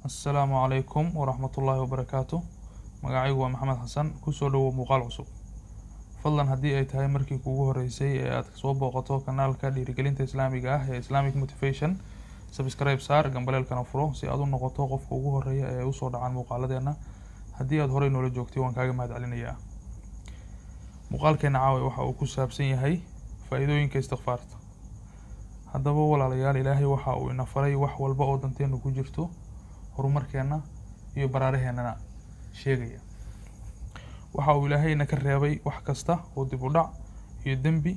السلام عليكم ورحمة الله وبركاته. magacaygu waa maxamed xasan, kusoo dhawow muuqaal cusub. fadlan haddii ay tahay markii kuugu horeysay ee aad soo booqato kanaalka dhiirigelinta islaamiga ah ee Islamic Motivation, subscribe saar, gambaleelkana furo si aad u noqoto qofka ugu horeeya ee u soo dhacaan muuqaaladeena. haddii aad horey noola joogtay waan kaaga mahadcelinayaa. muuqaalkeena caawa waxa uu ku saabsan yahay faa'iidooyinka istighfaarta. haddaba walaalayaal, ilaahay waxa uu ina faray wax walba oo danteenu ku jirto, horumarkeena iyo baraaraheenana sheegaya. waxa uu ilaahayna ka reebay wax kasta oo dib u dhac iyo dembi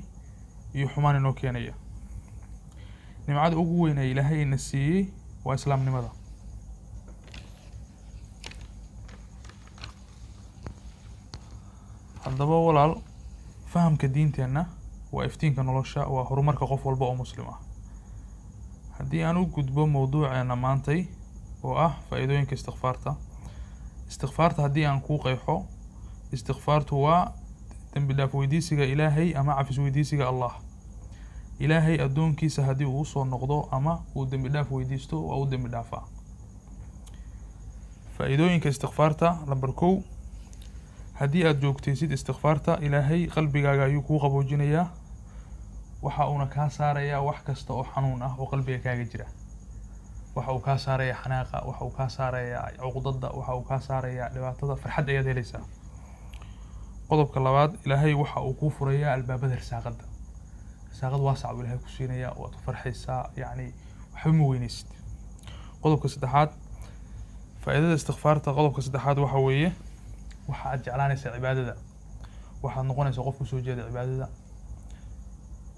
iyo xumaan inoo keenaya. nimcada ugu weyn ee ilaahayna siiyey waa islaamnimada. haddaba walaal, fahamka diinteena waa iftiinka nolosha, waa horumarka qof walba oo muslim ah. haddii aan u gudbo mowduuceena maantay oo ah faa'iidooyinka istighfaarta. istighfaarta haddii aan kuu qeexo, istighfaartu waa dembi dhaaf weydiisiga ilaahay ama cafis weydiisiga allah. ilaahay addoonkiisa haddii uu soo noqdo ama uu dembi dhaaf weydiisto waa u dembi dhaafaa. faa'iidooyinka istighfaarta number 1, haddii aad joogtaysid istighfaarta, ilaahay qalbigaaga ayuu kuu qaboojinayaa. waxa uuna kaa saarayaa wax kasta oo xanuun ah oo qalbiga kaaga jira. waxa uu kaa saarayaa xanaaqa, waxa uu kaa saarayaa cuqdada, waxa uu kaa saarayaa dhibaatada, farxad ayaad helaysaa. qodobka labaad, ilaahay waxa uu kuu furayaa albaabada risaaqada. risaaqad waasac uu ilaahay ku siinayaa, waad farxaysaa, yacni waxba ma weynaysid. qodobka saddexaad, faa'iidada istighfaarta, qodobka saddexaad waxa weeye waxa aad jeclaanaysaa cibaadada. waxaad noqonaysaa qof ku soo jeeda cibaadada,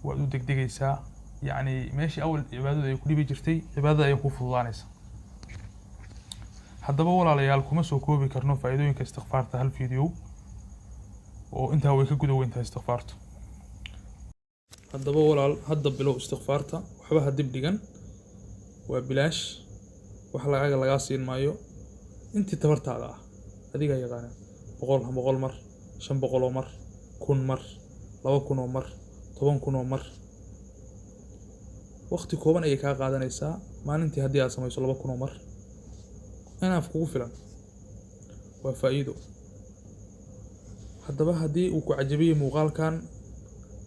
waad u degdegaysaa. yacni meeshii awal cibaadada ay ku dhibi jirtay, cibaadada ay ku fududaanaysaa. haddaba walaalayaal, kuma soo koobi karno faa'iidooyinka istighfaarta hal video oo intaa way ka guda weyn tahay istighfaartu. haddaba walaal, hadda bilow istighfaarta, waxba ha dib dhigan, waa bilaash, wax lacaga lagaa siin maayo. intii tabartaada ah adigaa yaqaana. 100 mar, 500 mar, 1000 mar, 2000 mar, 10,000 mar. waqti kooban ayay kaa qaadanaysaa. maalintii haddii aad samayso 2,000 mar, inaaf kugu filan. waa faa'iido. haddaba haddii uu ku cajabiyey muuqaalkan,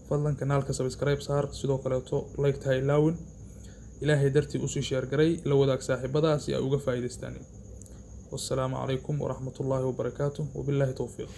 fadlan kanaalka subscribe saar, sidoo kaleeto like tahay ilaawin. ilaahay dartii usii share garay, la wadaag saaxiibada si ay uga faa'iidaystaan. والسلام عليكم ورحمة الله وبركاته، وبالله توفيق.